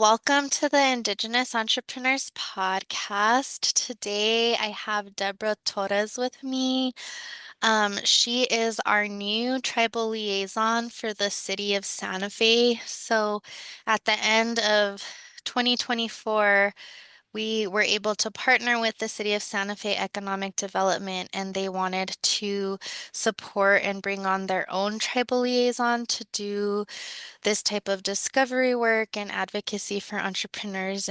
welcome to the Indigenous Entrepreneurs Podcast. Today I have Deborah Torres with me. She is our new tribal liaison for the city of Santa Fe. So at the end of 2024, we were able to partner with the City of Santa Fe Economic Development, and they wanted to support and bring on their own tribal liaison to do this type of discovery work and advocacy for entrepreneurs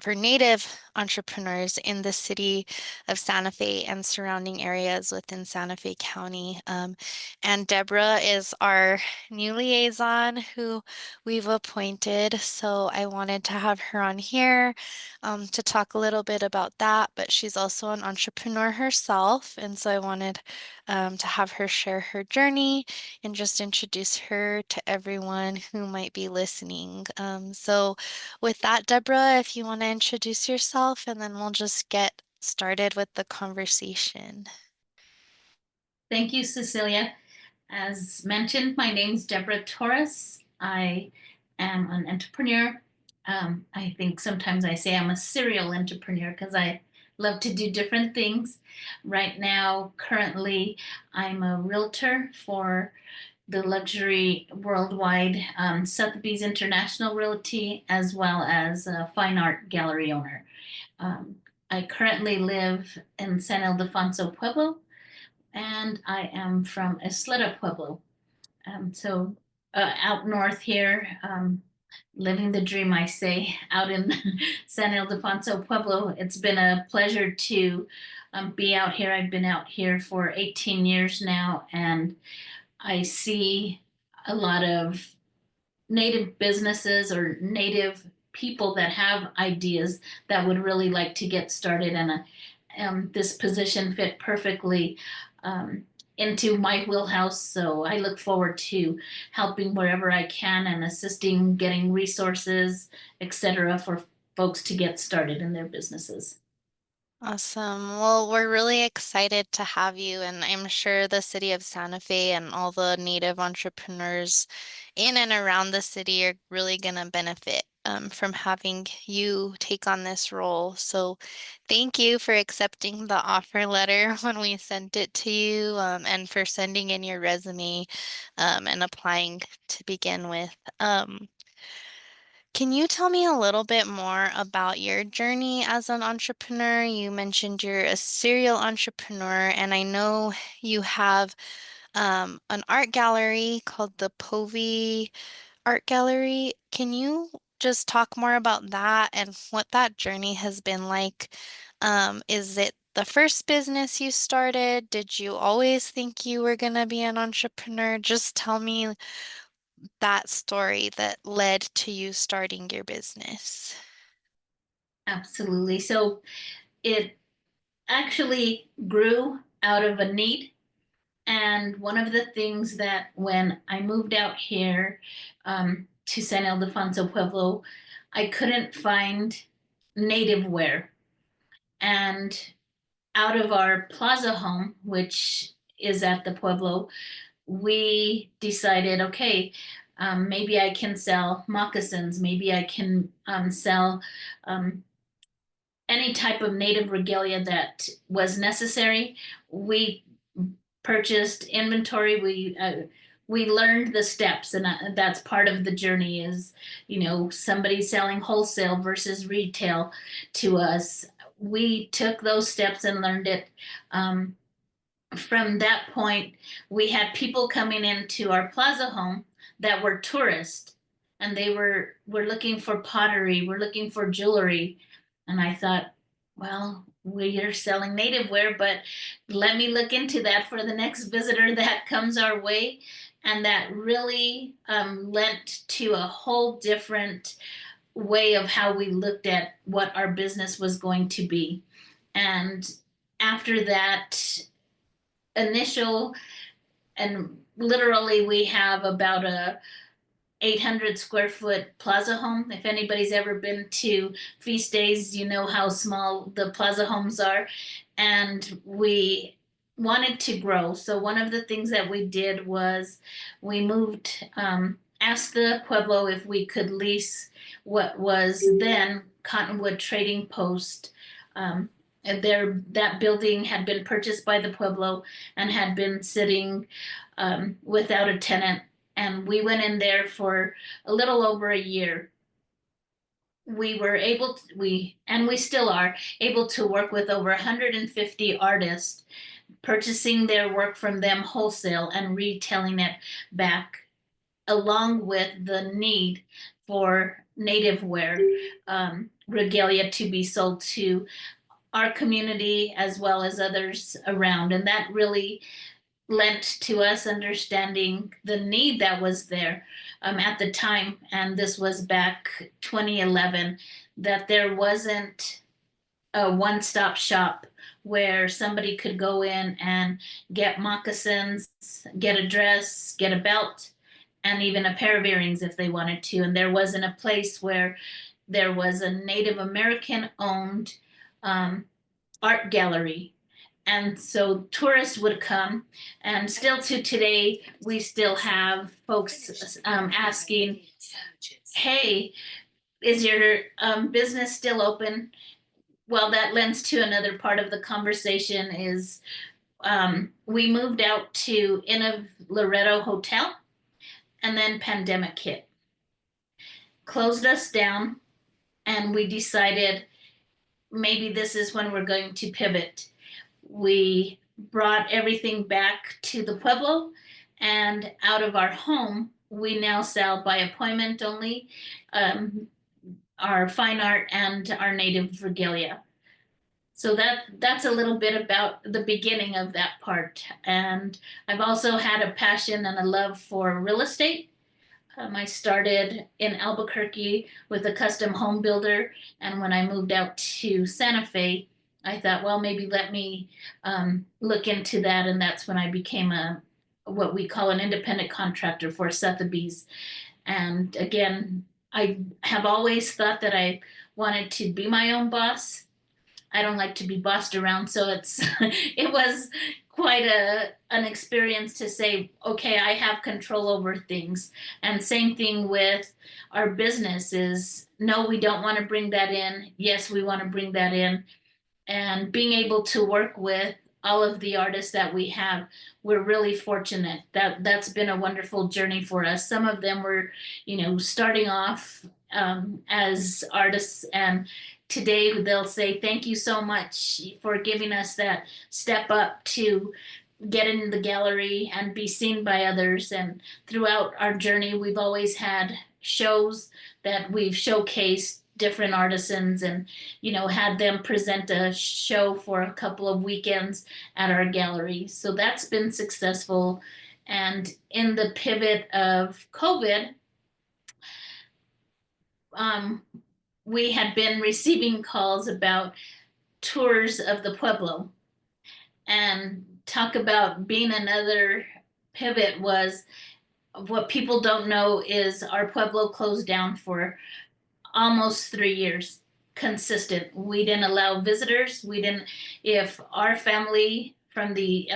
for Native entrepreneurs in the city of Santa Fe and surrounding areas within Santa Fe County. And Deborah is our new liaison who we've appointed. So I wanted to have her on here to talk a little bit about that, but she's also an entrepreneur herself. And so I wanted to have her share her journey and just introduce her to everyone who might be listening. So, with that, Deborah, if you want to introduce yourself, and then we'll just get started with the conversation. Thank you, Cecilia. As mentioned, my name is Deborah Torres. I am an entrepreneur. I think sometimes I say I'm a serial entrepreneur because I love to do different things. Right now, currently, I'm a realtor for the luxury worldwide Sotheby's International Realty, as well as a fine art gallery owner. Um, I currently live in San Ildefonso Pueblo, and I am from Isleta Pueblo. So out north here, living the dream, I say, out in San Ildefonso Pueblo. It's been a pleasure to be out here. I've been out here for 18 years now, and I see a lot of native businesses or native people that have ideas that would really like to get started, and this position fit perfectly into my wheelhouse. So I look forward to helping wherever I can and assisting getting resources, etc., for folks to get started in their businesses. Awesome. Well, we're really excited to have you, and I'm sure the city of Santa Fe and all the Native entrepreneurs in and around the city are really going to benefit from having you take on this role. So, thank you for accepting the offer letter when we sent it to you, and for sending in your resume and applying to begin with. Can you tell me a little bit more about your journey as an entrepreneur? You mentioned you're a serial entrepreneur, and I know you have an art gallery called the Povey Art Gallery. Can you just talk more about that and what that journey has been like? Is it the first business you started? Did you always think you were going to be an entrepreneur? Just tell me that story that led to you starting your business. Absolutely. So it actually grew out of a need. And one of the things that when I moved out here to San Ildefonso Pueblo, I couldn't find native wear. And out of our plaza home, which is at the Pueblo, we decided, okay, maybe I can sell moccasins, maybe I can sell um, any type of native regalia that was necessary. We purchased inventory. We learned the steps, and that's part of the journey. Is somebody selling wholesale versus retail to us. We took those steps and learned it. From that point, we had people coming into our plaza home that were tourists, and they were looking for pottery, we're looking for jewelry. And I thought, well, we are selling native wear, but let me look into that for the next visitor that comes our way. And that really lent to a whole different way of how we looked at what our business was going to be. And after that initial, and literally we have about a 800 square foot plaza home. If anybody's ever been to feast days, you know how small the plaza homes are. And we wanted to grow. So one of the things that we did was we moved asked the Pueblo if we could lease what was then Cottonwood Trading Post. And that building had been purchased by the Pueblo and had been sitting without a tenant. And we went in there for a little over a year. We were able to, we still are able to work with over 150 artists, purchasing their work from them wholesale and retailing it back, along with the need for native wear, regalia to be sold to our community as well as others around. And that really lent to us understanding the need that was there at the time. And this was back 2011, that there wasn't a one-stop shop where somebody could go in and get moccasins, get a dress, get a belt, and even a pair of earrings if they wanted to. And there wasn't a place where there was a Native American owned um, art gallery. And so tourists would come, and still to today, we still have folks asking, hey, is your business still open? Well, that lends to another part of the conversation is we moved out to in a Loretto hotel, and then pandemic hit, closed us down, and we decided maybe this is when we're going to pivot. We brought everything back to the Pueblo, and out of our home, we now sell by appointment only um, our fine art and our native regalia. So that's a little bit about the beginning of that part. And I've also had a passion and a love for real estate. I started in Albuquerque with a custom home builder, and when I moved out to Santa Fe, I thought, well, maybe let me look into that, and that's when I became a what we call an independent contractor for Sotheby's. And again, I have always thought that I wanted to be my own boss. I don't like to be bossed around, so it was quite an experience to say, okay, I have control over things. And same thing with our business is no, we don't want to bring that in. Yes, we want to bring that in, and being able to work with all of the artists that we have, we're really fortunate that that's been a wonderful journey for us. Some of them were, starting off as artists, and today they'll say thank you so much for giving us that step up to get in the gallery and be seen by others. And throughout our journey, we've always had shows that we've showcased different artisans, and had them present a show for a couple of weekends at our gallery. So that's been successful. And in the pivot of COVID, um, we had been receiving calls about tours of the Pueblo. And talk about being another pivot was, what people don't know is our Pueblo closed down for almost 3 years consistent. We didn't allow visitors. We didn't, if our family from the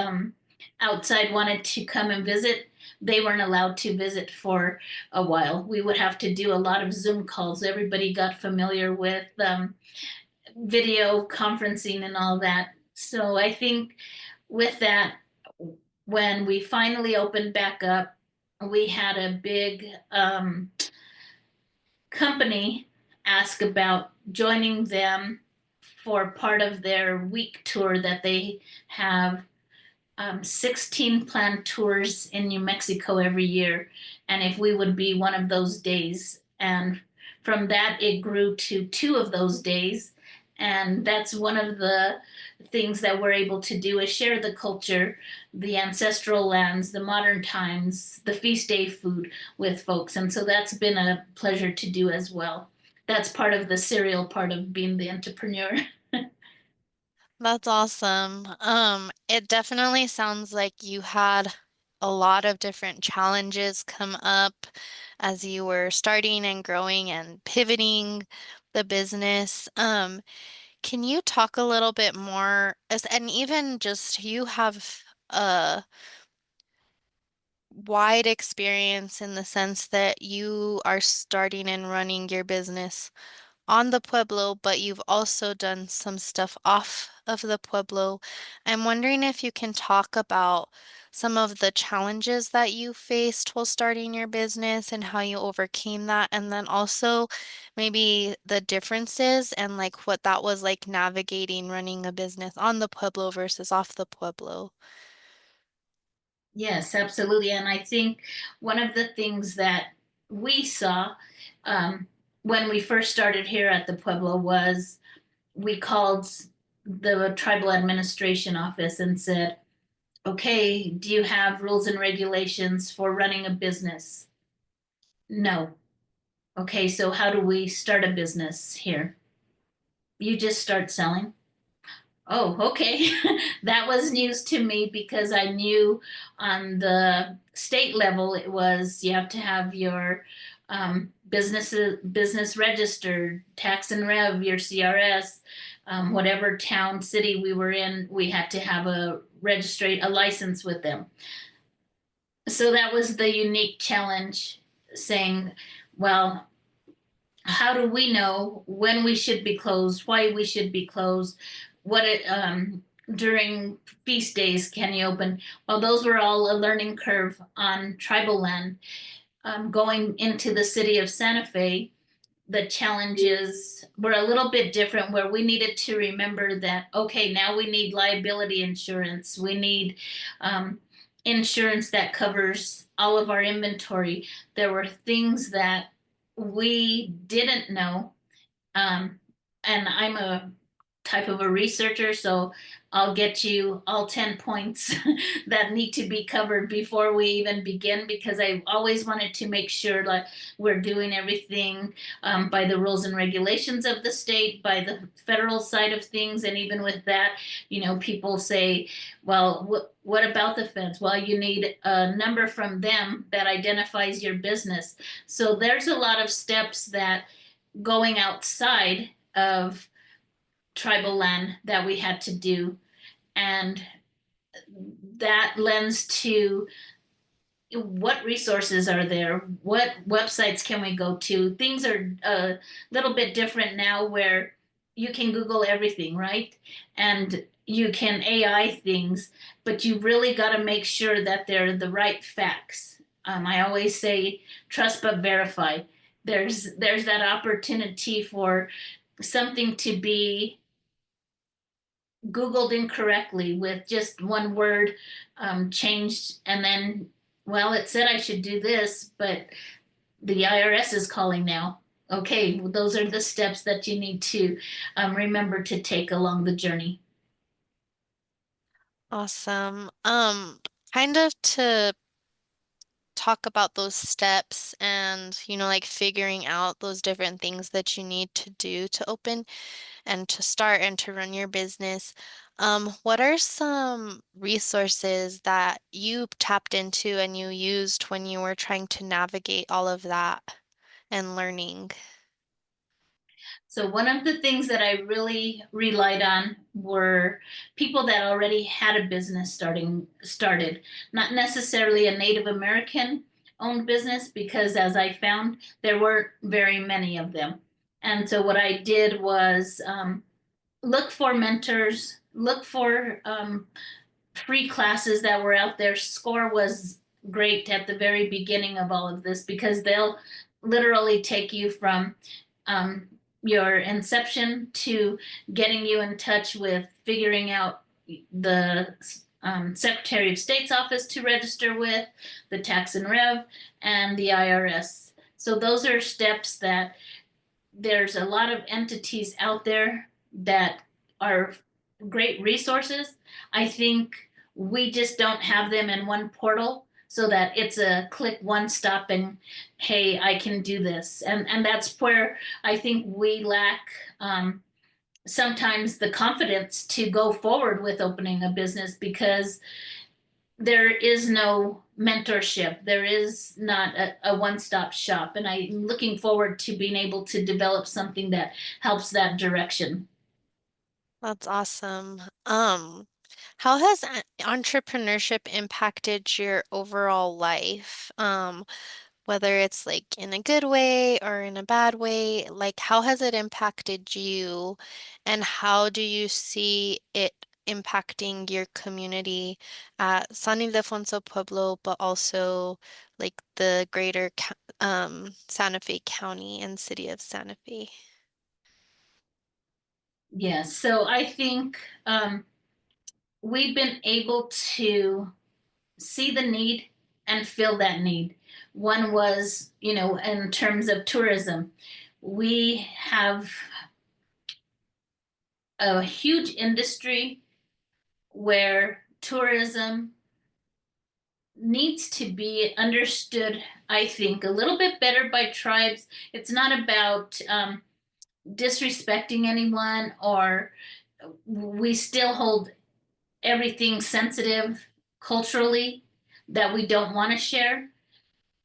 outside wanted to come and visit, they weren't allowed to visit for a while. We would have to do a lot of Zoom calls. Everybody got familiar with video conferencing and all that. So I think with that, when we finally opened back up, we had a big company ask about joining them for part of their week tour that they have, 16 planned tours in New Mexico every year, and if we would be one of those days. And from that, it grew to 2 of those days. And that's one of the things that we're able to do is share the culture, the ancestral lands, the modern times, the feast day food with folks. And so that's been a pleasure to do as well. That's part of the serial part of being the entrepreneur. That's awesome. It definitely sounds like you had a lot of different challenges come up as you were starting and growing and pivoting the business. Can you talk a little bit more and even just you have uh wide experience in the sense that you are starting and running your business on the Pueblo, but you've also done some stuff off of the Pueblo. I'm wondering if you can talk about some of the challenges that you faced while starting your business and how you overcame that, and then also maybe the differences and like what that was like navigating running a business on the Pueblo versus off the Pueblo. Yes, absolutely. And I think one of the things that we saw um, when we first started here at the Pueblo was we called the tribal administration office and said, okay, do you have rules and regulations for running a business? No. Okay, so how do we start a business here? You just start selling. Oh, okay. That was news to me because I knew on the state level it was you have to have your business registered, tax and rev, your CRS, whatever town, city we were in, we had to have a license with them. So that was the unique challenge saying, well, how do we know when we should be closed, why we should be closed, what it during feast days can you open? Well, those were all a learning curve on tribal land. Going into the city of Santa Fe, the challenges were a little bit different where we needed to remember that okay, now we need liability insurance, we need insurance that covers all of our inventory. There were things that we didn't know, um, and I'm a type of a researcher, so I'll get you all 10 points that need to be covered before we even begin because I always wanted to make sure like we're doing everything by the rules and regulations of the state, by the federal side of things. And even with that, people say, well, what about the feds? Well, you need a number from them that identifies your business. So there's a lot of steps that going outside of tribal land that we had to do. And that lends to what resources are there? What websites can we go to? Things are a little bit different now where you can Google everything, right? And you can AI things, but you really got to make sure that they're the right facts. I always say trust but verify. There's that opportunity for something to be Googled incorrectly with just one word changed, and then, well, it said I should do this, but the IRS is calling now. Okay, well, those are the steps that you need to remember to take along the journey. Awesome. Kind of to talk about those steps and, like figuring out those different things that you need to do to open and to start and to run your business. What are some resources that you tapped into and you used when you were trying to navigate all of that and learning? So one of the things that I really relied on were people that already had a business started, not necessarily a Native American owned business, because as I found, there weren't very many of them. And so what I did was look for mentors, look for free classes that were out there. SCORE was great at the very beginning of all of this because they'll literally take you from um, your inception to getting you in touch with figuring out the Secretary of State's office to register with, the tax and rev, and the IRS. So those are steps that there's a lot of entities out there that are great resources. I think we just don't have them in one portal so that it's a click one stop and hey, I can do this. And that's where I think we lack sometimes the confidence to go forward with opening a business because there is no mentorship. There is not a one-stop shop. And I'm looking forward to being able to develop something that helps that direction. That's awesome. How has entrepreneurship impacted your overall life? Whether it's like in a good way or in a bad way, like how has it impacted you and how do you see it impacting your community at San Ildefonso Pueblo, but also like the greater Santa Fe County and city of Santa Fe? Yes, so I think we've been able to see the need and fill that need. One was, in terms of tourism, we have a huge industry where tourism needs to be understood, I think, a little bit better by tribes. It's not about disrespecting anyone, or we still hold everything sensitive culturally that we don't want to share.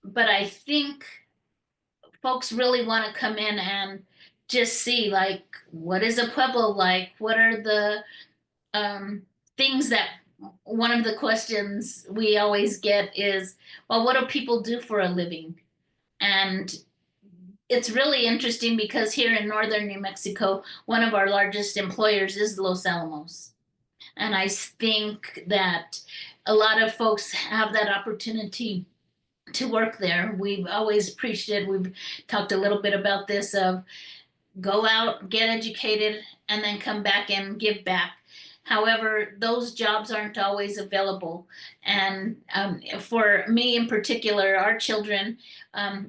But I think folks really want to come in and just see, like, what is a pueblo like? What are the um, things that one of the questions we always get is, well, what do people do for a living? And it's really interesting because here in northern New Mexico, one of our largest employers is Los Alamos. And I think that a lot of folks have that opportunity to work there. We've always preached it. We've talked a little bit about this of go out, get educated, and then come back and give back. However, those jobs aren't always available. And for me in particular, our children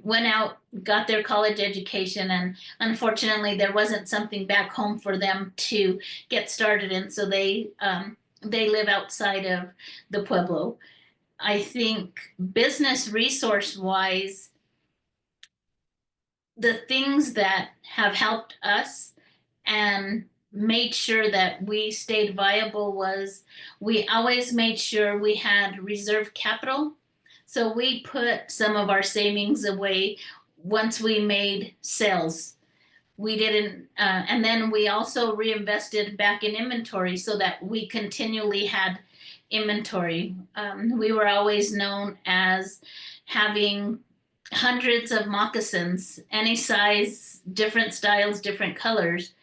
went out, got their college education, and unfortunately, there wasn't something back home for them to get started in. So they live outside of the Pueblo. I think business resource wise, the things that have helped us and made sure that we stayed viable was we always made sure we had reserve capital. So we put some of our savings away once we made sales. We didn't, and then we also reinvested back in inventory so that we continually had inventory. We were always known as having hundreds of moccasins, any size, different styles, different colors.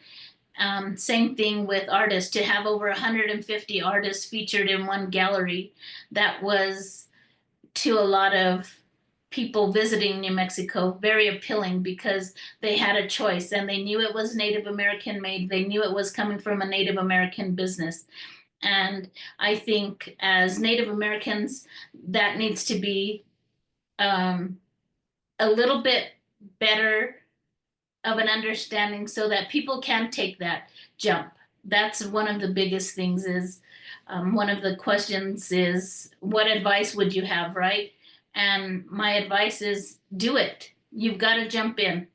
Same thing with artists, to have over 150 artists featured in one gallery. That was, to a lot of people visiting New Mexico, very appealing because they had a choice and they knew it was Native American made. They knew it was coming from a Native American business. And I think as Native Americans, that needs to be um, a little bit better of an understanding so that people can take that jump. That's one of the biggest things is one of the questions is, what advice would you have, right? And my advice is do it. You've got to jump in.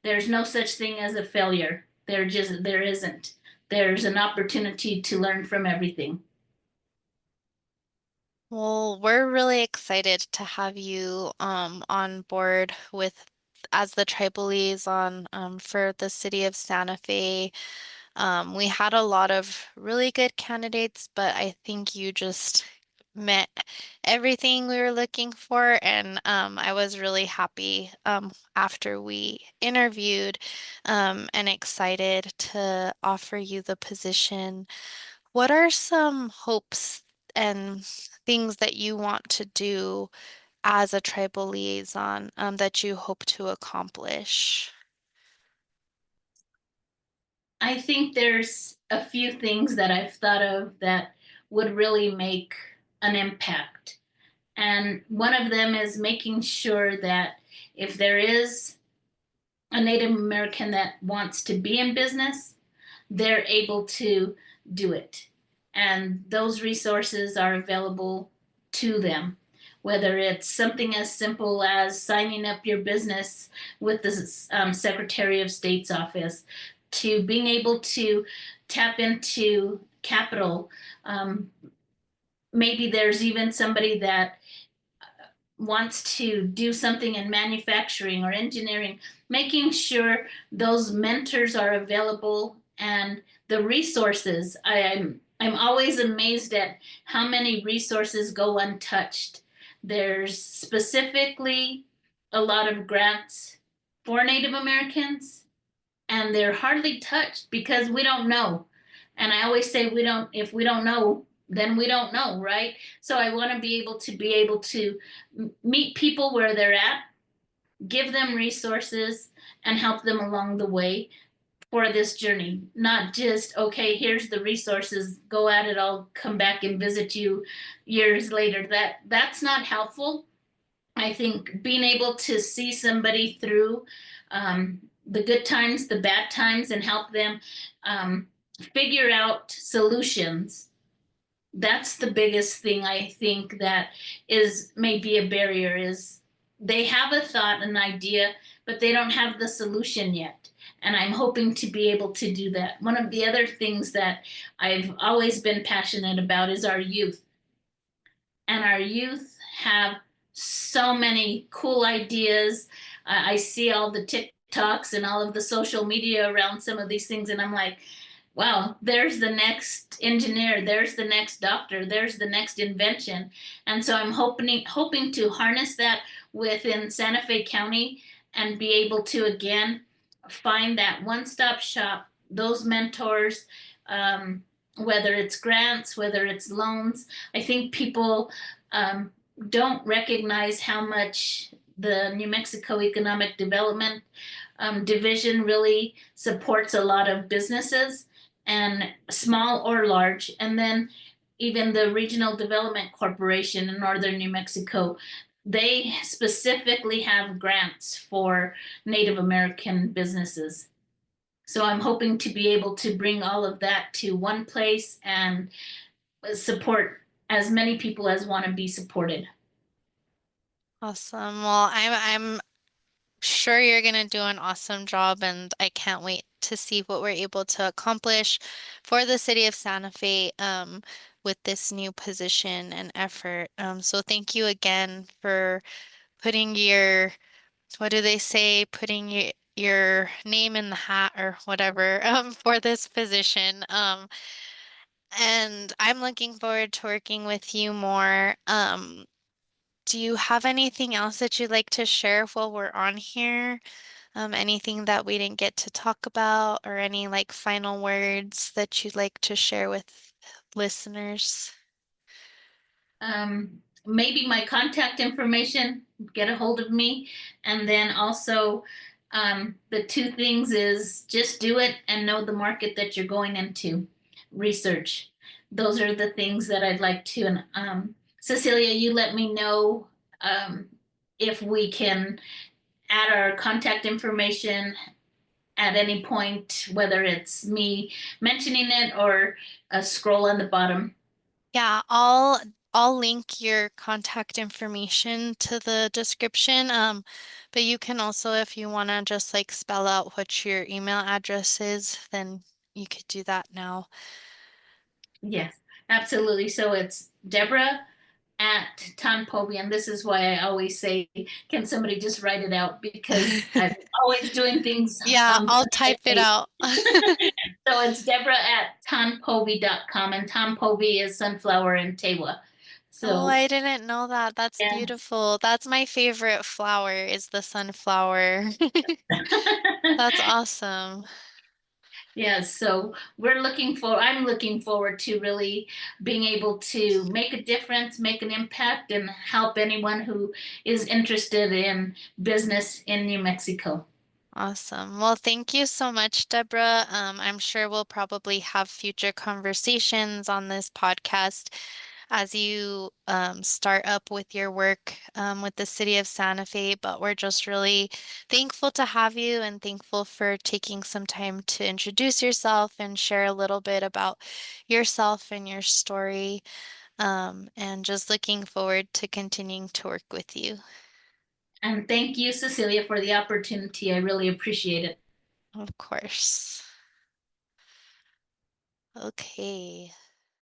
There's no such thing as a failure. There isn't. There's an opportunity to learn from everything. Well, we're really excited to have you on board with as the tribal liaison for the city of Santa Fe. We had a lot of really good candidates, but I think you just met everything we were looking for, and I was really happy after we interviewed and excited to offer you the position. What are some hopes and things that you want to do as a tribal liaison that you hope to accomplish? I think there's a few things that I've thought of that would really make an impact. And one of them is making sure that if there is a Native American that wants to be in business, they're able to do it. And those resources are available to them, whether it's something as simple as signing up your business with the Secretary of State's office, to being able to tap into capital. Um, Maybe there's even somebody that wants to do something in manufacturing or engineering, making sure those mentors are available and the resources. I'm always amazed at how many resources go untouched. There's specifically a lot of grants for Native Americans, and they're hardly touched because we don't know. And I always say if we don't know, then we don't know, right? So I want to be able to meet people where they're at, give them resources, and help them along the way for this journey, not just, okay, here's the resources, go at it, I'll come back and visit you years later. That's not helpful. I think being able to see somebody through the good times, the bad times, and help them um, figure out solutions, that's the biggest thing I think that is maybe a barrier. Is they have a thought, an idea, but they don't have the solution yet. And I'm hoping to be able to do that. One of the other things that I've always been passionate about is our youth. And our youth have so many cool ideas. I see all the TikToks and all of the social media around some of these things, and I'm like, wow, there's the next engineer, there's the next doctor, there's the next invention. And so I'm hoping to harness that within Santa Fe County and be able to again find that one-stop shop, those mentors, whether it's grants, whether it's loans. I think people um, don't recognize how much the New Mexico Economic Development Division really supports a lot of businesses, and small or large. And then even the Regional Development Corporation in northern New Mexico, they specifically have grants for Native American businesses. So I'm hoping to be able to bring all of that to one place and support as many people as want to be supported. Awesome. Well, I'm sure you're gonna do an awesome job, and I can't wait to see what we're able to accomplish for the city of Santa Fe with this new position and effort. So thank you again for putting your, what do they say, putting your name in the hat or whatever for this position. And I'm looking forward to working with you more. Do you have anything else that you'd like to share while we're on here? Anything that we didn't get to talk about, or any like final words that you'd like to share with listeners? Maybe my contact information, get a hold of me. And then also, the two things is just do it and know the market that you're going into. Research. Those are the things that I'd like to. And Cecilia, you let me know um, if we can add our contact information at any point, whether it's me mentioning it or a scroll on the bottom. Yeah, I'll link your contact information to the description. But you can also, if you want to just like spell out what your email address is, then you could do that now. Yes, absolutely. So it's Deborah at Tanpobi, and this is why I always say, can somebody just write it out? Because I'm always doing things Yeah, I'll type it late. out. So it's Deborah at tanpobi.com, and Tanpobi is sunflower in Tewa. Oh, So I didn't know that. That's yeah. beautiful. That's my favorite flower is the sunflower. That's awesome. Yes, so I'm looking forward to really being able to make a difference, make an impact, and help anyone who is interested in business in New Mexico. Awesome. Well, thank you so much, Deborah. I'm sure we'll probably have future conversations on this podcast as you start up with your work with the city of Santa Fe. But we're just really thankful to have you and thankful for taking some time to introduce yourself and share a little bit about yourself and your story. And just looking forward to continuing to work with you. And thank you, Cecilia, for the opportunity. I really appreciate it. Of course. Okay.